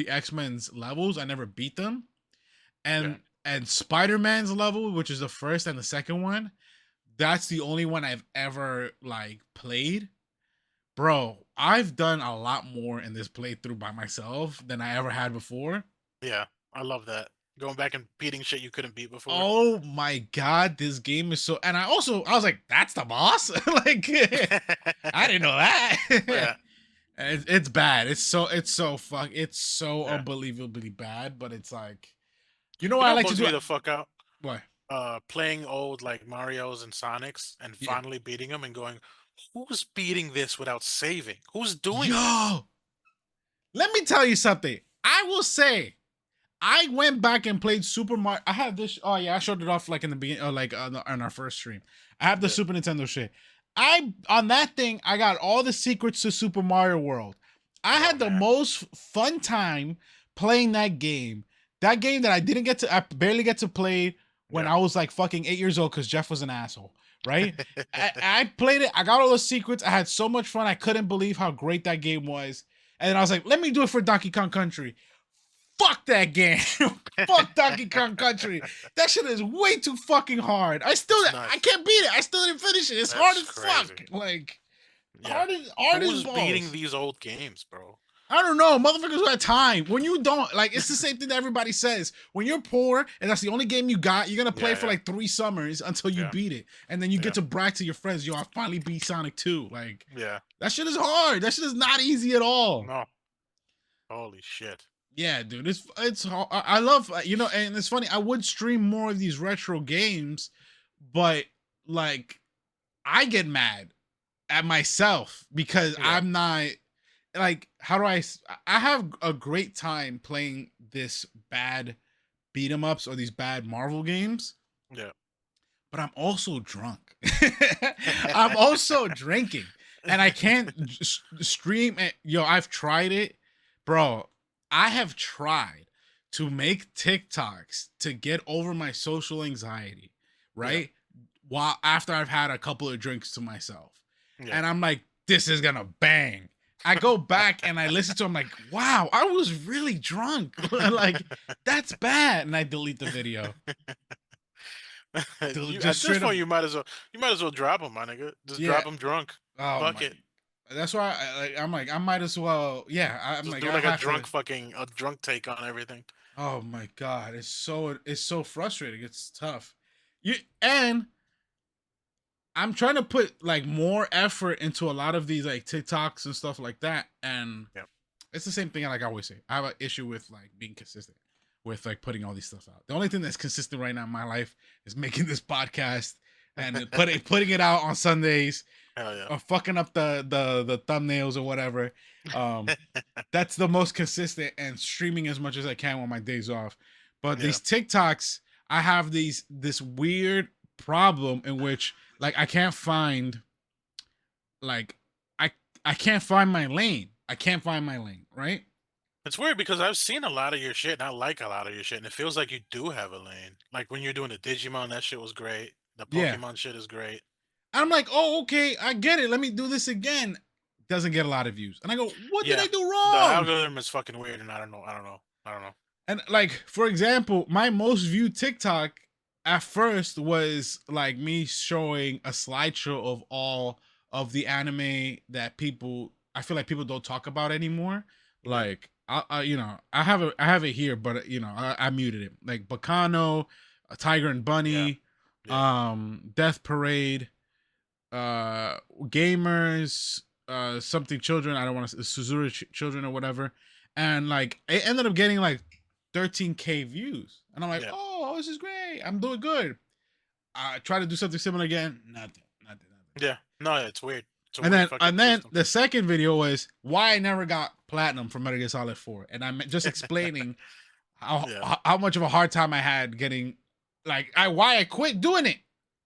X-Men's levels. I never beat them. yeah, And Spider-Man's level, which is the first and the second one, that's the only one I've ever like played. Bro, I've done a lot more in this playthrough by myself than I ever had before. yeah. I love that. Going back and beating shit you couldn't beat before. Oh my god, this game is so. And I was like, that's the boss. Like, I didn't know that. Yeah, It's bad. It's so yeah. unbelievably bad. But it's like, you know You what I know what like to bugs do? me the fuck out? What? Playing old like Mario's and Sonics and Yeah. finally beating them and going, who's beating this without saving? Who's doing this? Yo, let me tell you something. I will say, I went back and played Super Mario. I have this. Oh yeah, I showed it off like in the beginning, like on our first stream. I have the Yeah. Super Nintendo shit. I on that thing, I got all the secrets to Super Mario World. I Oh had the man. most fun time playing that game. That game that I barely get to play when Yeah. I was like fucking 8 years old because Jeff was an asshole, right? I played it. I got all the secrets. I had so much fun. I couldn't believe how great that game was. And then I was like, let me do it for Donkey Kong Country. Fuck that game. Fuck Donkey Kong Country. That shit is way too fucking hard. It's I nuts. can't beat it. I still didn't finish it. It's hard That's as crazy. fuck. Like Yeah. hard as Who's beating balls. these old games, bro? I don't know, motherfuckers who had time. When you don't, like, it's the same thing that everybody says. When you're poor and that's the only game you got, you're gonna play for like 3 summers until you beat it, and then you get to brag to your friends, "Yo, I finally beat Sonic 2." Like, that shit is hard. That shit is not easy at all. No. Holy shit. Yeah, dude, it's hard. I love, you know, and it's funny. I would stream more of these retro games, but like, I get mad at myself because I'm not like, how do I have a great time playing this bad beat 'em ups or these bad Marvel games. Yeah. But I'm also drunk. I'm also drinking. And I can't stream it. Yo, I've tried it. Bro, I have tried to make TikToks to get over my social anxiety, right? While after I've had a couple of drinks to myself. And I'm like, this is gonna bang. I go back and I listen to him like, wow, I was really drunk. Like, that's bad. And I delete the video. At this point, you might as well drop him, my nigga. Just drop him drunk. Oh, Fuck it. That's why I'm like, I might as well. Yeah, I'm Just like, do like a drunk take on everything. Oh my god, it's so frustrating. It's tough. And I'm trying to put like more effort into a lot of these like TikToks and stuff like that, and it's the same thing. Like I always say, I have an issue with like being consistent with like putting all these stuff out. The only thing that's consistent right now in my life is making this podcast and putting it out on Sundays. Hell yeah. Or fucking up the thumbnails or whatever. That's the most consistent, and streaming as much as I can on my days off. But these TikToks, I have this weird problem in which like I can't find like I can't find my lane. I can't find my lane, right? It's weird because I've seen a lot of your shit and I like a lot of your shit, and it feels like you do have a lane. Like when you're doing the Digimon, that shit was great. The Pokemon shit is great. And I'm like, oh, okay, I get it. Let me do this again. Doesn't get a lot of views. And I go, what did I do wrong? The algorithm is fucking weird, and I don't know. And like, for example, my most viewed TikTok at first was like me showing a slideshow of all of the anime that I feel like people don't talk about anymore. Like, you know, I have it here, but you know, I muted it. Like Bacano, Tiger and Bunny, Death Parade, Gamers, something children. I don't want to Suzura children or whatever. And like, it ended up getting like 13K views, and I'm like, oh, this is great. I'm doing good. I try to do something similar again. Nothing. Yeah, no, it's weird. And then the second video was why I never got platinum for Metal Gear Solid 4, and I'm just explaining how much of a hard time I had getting, like, why I quit doing it.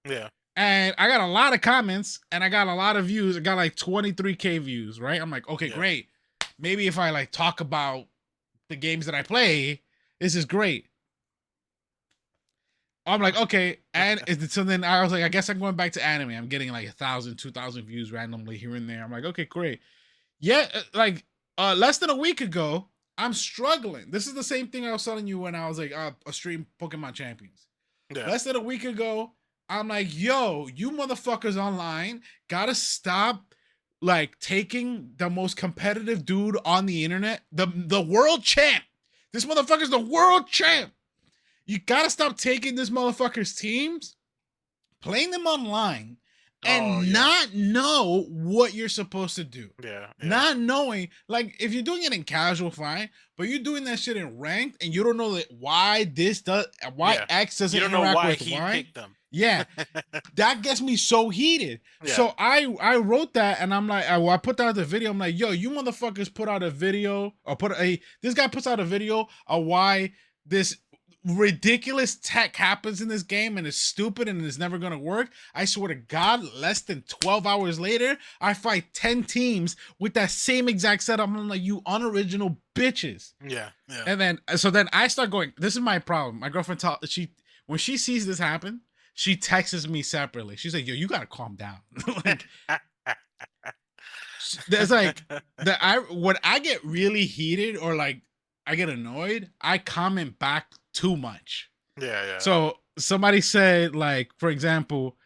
Yeah. And I got a lot of comments and I got a lot of views. I got like 23K views, right? I'm like, okay, great. Maybe if I like talk about the games that I play, this is great. I'm like, okay. And so then I was like, I guess I'm going back to anime. I'm getting like 1,000, 2,000 views randomly here and there. I'm like, okay, great. Yeah, like less than a week ago, I'm struggling. This is the same thing I was telling you when I was like, a stream Pokemon Champions. Yeah. Less than a week ago, I'm like, yo, you motherfuckers online gotta stop like taking the most competitive dude on the internet, the world champ. This motherfucker's the world champ. You gotta stop taking this motherfucker's teams, playing them online, and not know what you're supposed to do. Yeah. Not knowing, like, if you're doing it in casual, fine, but you're doing that shit in ranked, and you don't know that why X doesn't interact with Y. Picked them. Yeah, that gets me so heated. Yeah. So I wrote that, and I'm like, I put that out the video. I'm like, yo, you motherfuckers put out a video, or this guy puts out a video of why this ridiculous tech happens in this game and it's stupid and it's never gonna work. I swear to God, less than 12 hours later, I fight 10 teams with that same exact setup. I'm like, you unoriginal bitches. Yeah. And then I start going, this is my problem. My girlfriend when she sees this happen, she texts me separately. She's like, yo, you gotta calm down. Like, there's like when I get really heated or like I get annoyed, I comment back too much. Yeah. So somebody said, like, for example,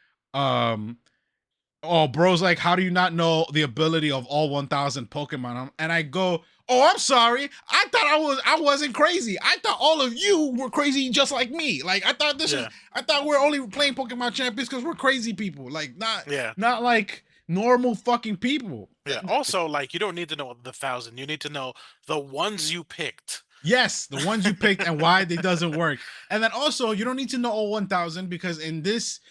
oh, bro's like, how do you not know the ability of all 1,000 Pokemon? And I go, oh, I'm sorry. I thought I wasn't crazy. I thought all of you were crazy just like me. Like Yeah, I thought we're only playing Pokemon Champions because we're crazy people. Like yeah, not like normal fucking people. yeah. Also, like, you don't need to know the 1,000. You need to know the ones you picked. Yes, the ones you picked and why they doesn't work. And then also, you don't need to know all 1,000 because in this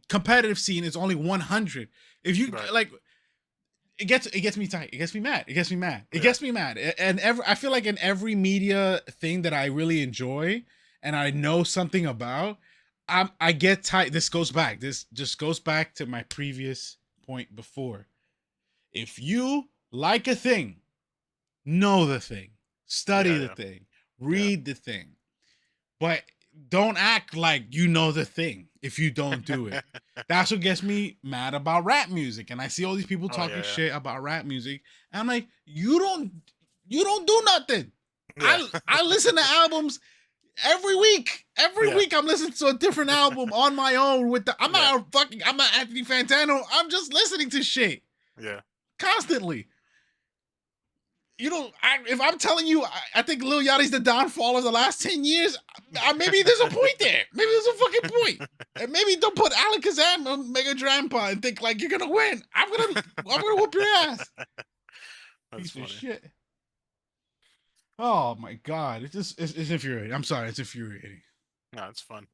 competitive scene, it's only 100. If you Right. like, it gets me tight. It gets me mad. It gets me mad. It Yeah. gets me mad. And I feel like in every media thing that I really enjoy and I know something about, I get tight. This goes back. This just goes back to my previous point before. If you like a thing, know the thing, study Yeah. the Yeah. thing, Yeah. read the thing, but don't act like you know the thing if you don't do it. That's what gets me mad about rap music. And I see all these people Oh talking yeah. shit about rap music. And I'm like, you don't do nothing. Yeah. I listen to albums every week. Every Yeah. week I'm listening to a different album on my own with the Yeah. I'm not Anthony Fantano. I'm just listening to shit Yeah. constantly. If I'm telling you, I think Lil Yachty's the downfall of the last 10 years, maybe there's a point there. Maybe there's a fucking point. And maybe don't put Alan Kazan on Mega Grandpa and think like you're gonna win. I'm gonna whoop your ass. That's Piece of funny. shit. Oh my god. It's infuriating. I'm sorry, it's infuriating. No, it's fun.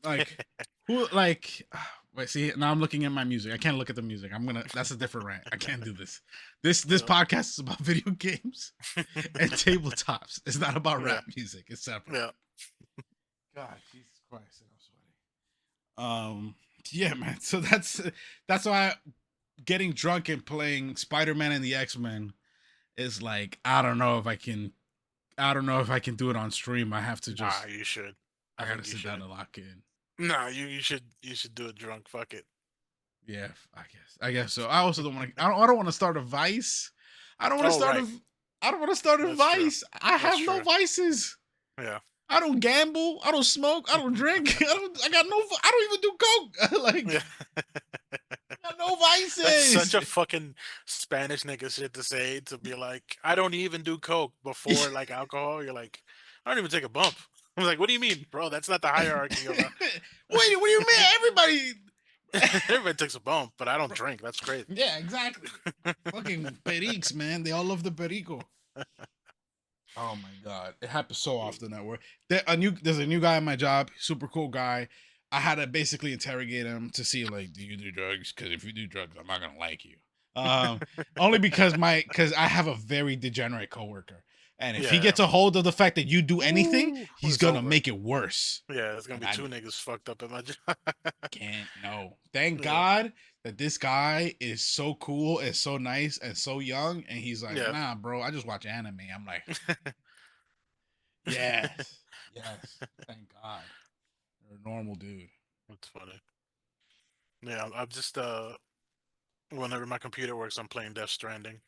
Like who like wait, see now I'm looking at my music. I can't look at the music. That's a different rant. I can't do this. This Yeah. podcast is about video games and tabletops. It's not about Yeah. rap music. It's separate. Yeah. God, Jesus Christ, I'm sweaty. Yeah, man. So that's why getting drunk and playing Spider-Man and the X-Men is like I don't know if I can do it on stream. I have to just Nah, you should. I I gotta think you sit down should. and lock in. Nah, you should do it drunk. Fuck it. Yeah, I guess so. I also don't want to. I don't want to start a vice. I don't want to Oh, start right. I don't want to start a That's true. vice. I That's have no true. vices. Yeah. I don't gamble. I don't smoke. I don't drink. I got no. I don't even do coke. Like Yeah. I got no That's vices. such a fucking Spanish nigga shit to say, to be like, I don't even do coke before like alcohol. You're like, I don't even take a bump. I'm like, what do you mean, bro? That's not the hierarchy of a. What do you mean? Everybody. Everybody takes a bump, but I don't drink. That's crazy. Yeah, exactly. Fucking periques, man. They all love the perico. Oh my god, it happens so often at work. There's a new guy at my job, super cool guy. I had to basically interrogate him to see like, do you do drugs? Because if you do drugs, I'm not gonna like you. Only because I have a very degenerate coworker, and if he Yeah. gets a hold of the fact that you do anything, Ooh, he's it's gonna over. make it worse. Yeah, there's gonna And be I two niggas fucked up in my job. can't no. Thank Yeah. God that this guy is so cool and so nice and so young, and he's like, Yeah. nah, bro, I just watch anime. I'm like, yes, yes. Thank God. You're a normal dude. That's funny. Yeah, I'm just whenever my computer works, I'm playing Death Stranding,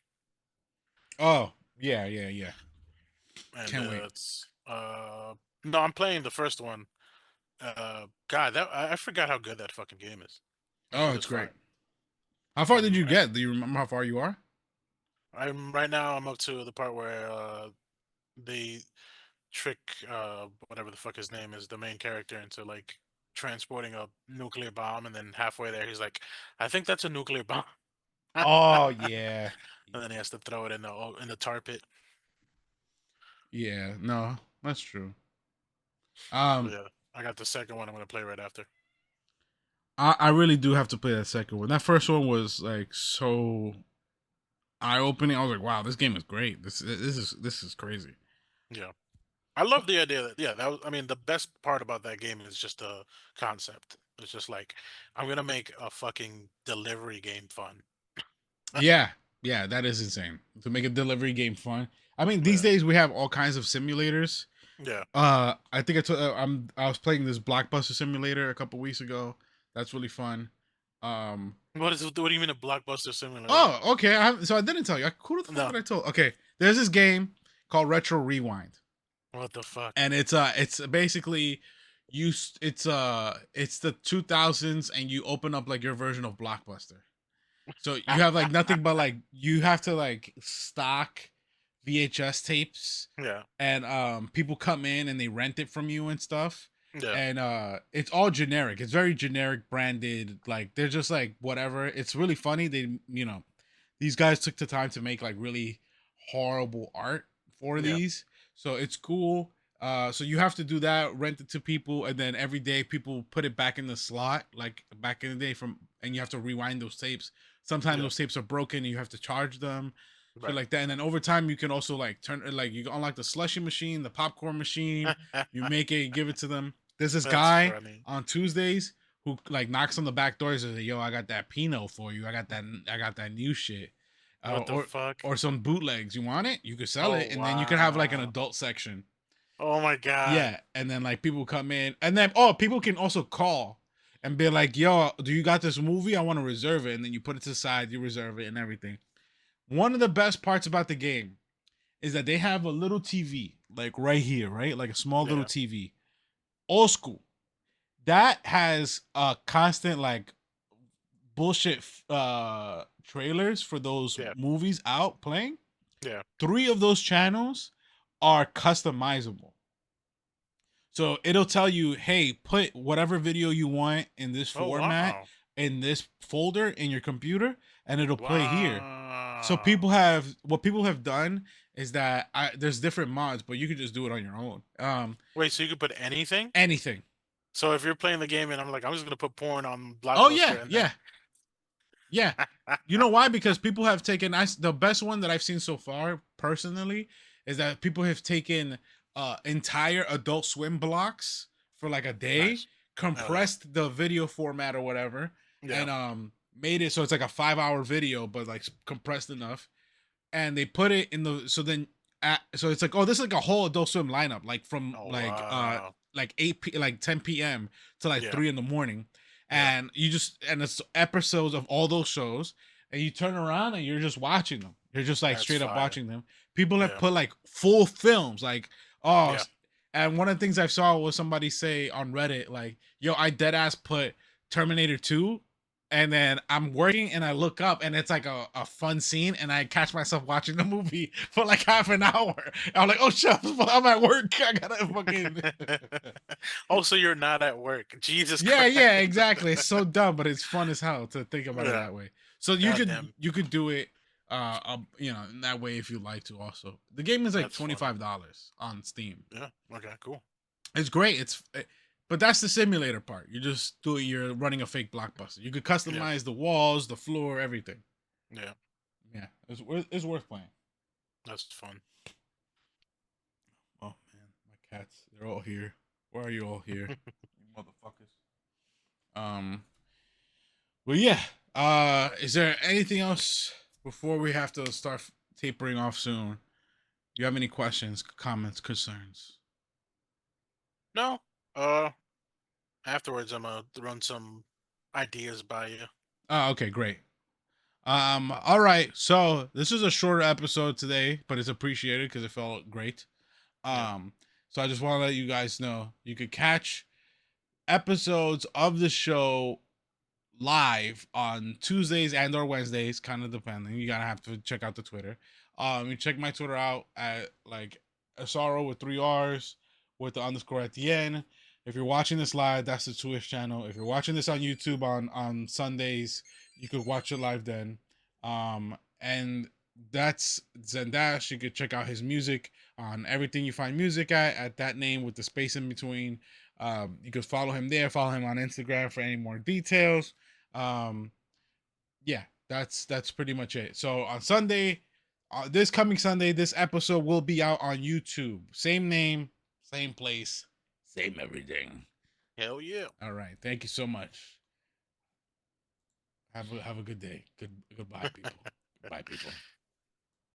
Oh, yeah, yeah, yeah. and Can't wait. it's no, I'm playing the first one. God, that I forgot how good that fucking game is. That Oh, shit is it's great. fire. How far did I'm you get? Do you remember how far you are? I'm right now. I'm up to the part where they trick whatever the fuck his name is, the main character, into like transporting a nuclear bomb, and then halfway there he's like, "I think that's a nuclear bomb," and Oh, yeah. then he has to throw it in the tar pit. Yeah, no, that's true. So Um, yeah, I got the second one. I'm gonna play right after. I really do have to play that second one. That first one was like so eye opening. I was like, wow, this game is great. This is crazy. Yeah. I love the idea that, yeah, that was, I mean, the best part about that game is just the concept. It's just like, I'm gonna make a fucking delivery game fun. Yeah, yeah, that is insane to make a delivery game fun. I mean, these Yeah, days we have all kinds of simulators. yeah. I think I was playing this Blockbuster simulator a couple weeks ago. That's really fun. Um, What do you mean a blockbuster simulator? oh, okay. So I didn't tell you. Who the fuck No, did I told? Okay, there's this game called Retro Rewind, what the fuck? and it's basically it's the 2000s, and you open up like your version of Blockbuster. So you have like nothing but like you have to like stock VHS tapes, Yeah. and people come in and they rent it from you and stuff. Yeah. And it's all generic. It's very generic branded. Like they're just like whatever. It's really funny. These guys took the time to make like really horrible art for Yeah. these. So it's cool. So you have to do that, rent it to people, and then every day people put it back in the slot, like back in the day and you have to rewind those tapes. Sometimes Yeah. those tapes are broken and you have to charge them, shit Right. like that. And then over time you can also like you unlock the slushy machine, the popcorn machine. You make it, give it to them. There's this That's guy funny. on Tuesdays who like knocks on the back doors and says, "Yo, I got that Pinot for you. I got that new shit." Uh, What the or fuck? or some bootlegs. You want it? You could sell Oh it, and then you could have like an wow. adult section. Oh my god. Yeah, and then like people come in, and then people can also call and be like, "Yo, do you got this movie? I want to reserve it." And then you put it to the side, you reserve it, and everything. One of the best parts about the game is that they have a little TV, like right here, right, like a small little Yeah. TV, old school. That has a constant like bullshit trailers for those Yeah. movies out playing. Yeah. 3 of those channels are customizable. So it'll tell you, hey, put whatever video you want in this Oh format wow. in this folder in your computer, and it'll play here. So Wow. people have done is that there's different mods, but you can just do it on your own. Wait, so you could put anything? Anything. So if you're playing the game and I'm like, I'm just gonna put porn on Oh yeah, Blockbuster and then yeah, yeah. You know why? Because people have taken the best one that I've seen so far personally is that people have taken entire Adult Swim blocks for like a day, nice. Hell yeah. compressed the video format or whatever, Yeah. and made it so it's like a 5 hour video, but like compressed enough, and they put it in the so it's like, oh, this is like a whole Adult Swim lineup, like from Oh wow. like 10 p.m. to like Yeah. 3 in the morning, Yeah. and it's episodes of all those shows, and you turn around and you're just watching them. You're just like That's straight up fire. watching them. People have Yeah. put like full films, like oh, Yeah. and one of the things I saw was somebody say on Reddit, like, yo, I dead ass put Terminator 2, and then I'm working and I look up and it's like a fun scene, and I catch myself watching the movie for like half an hour. I'm like, oh shit, I'm at work. I gotta fucking Also, you're not at work. Jesus yeah, Christ. yeah, exactly. It's so dumb, but it's fun as hell to think about it Yeah. that way. So you God could damn. you could do it in that way if you like to. Also, the game is like That's funny. $25 on Steam. Yeah. Okay. Cool. It's great. But that's the simulator part. You're running a fake blockbuster. You could Yeah. customize the walls, the floor, everything. Yeah. Yeah, it's worth playing. That's fun. Oh man, my cats, they're all here. Why are you all here, you motherfuckers? Um, well, yeah. Is there anything else before we have to start tapering off soon? You have any questions, comments, concerns? No. Uh. Afterwards, I'm gonna run some ideas by you. Oh, okay, great. All right. So this is a shorter episode today, but it's appreciated because it felt great. Yeah. Um, so I just want to let you guys know you could catch episodes of the show live on Tuesdays and or Wednesdays, kind of depending. You gotta have to check out the Twitter. You check my Twitter out at like a Sorrrow with 3 R's with the underscore at the end. If you're watching this live, that's the Twitch channel. If you're watching this on YouTube on Sundays, you could watch it live then. And that's Zendash. You could check out his music on everything you find music at that name with the space in between. You could follow him there. Follow him on Instagram for any more details. Um, yeah, that's pretty much it. So on Sunday, this coming Sunday, this episode will be out on YouTube. Same name, same place, same everything. Hell yeah. All right. Thank you so much. Have a good day. Goodbye, people. Goodbye, people.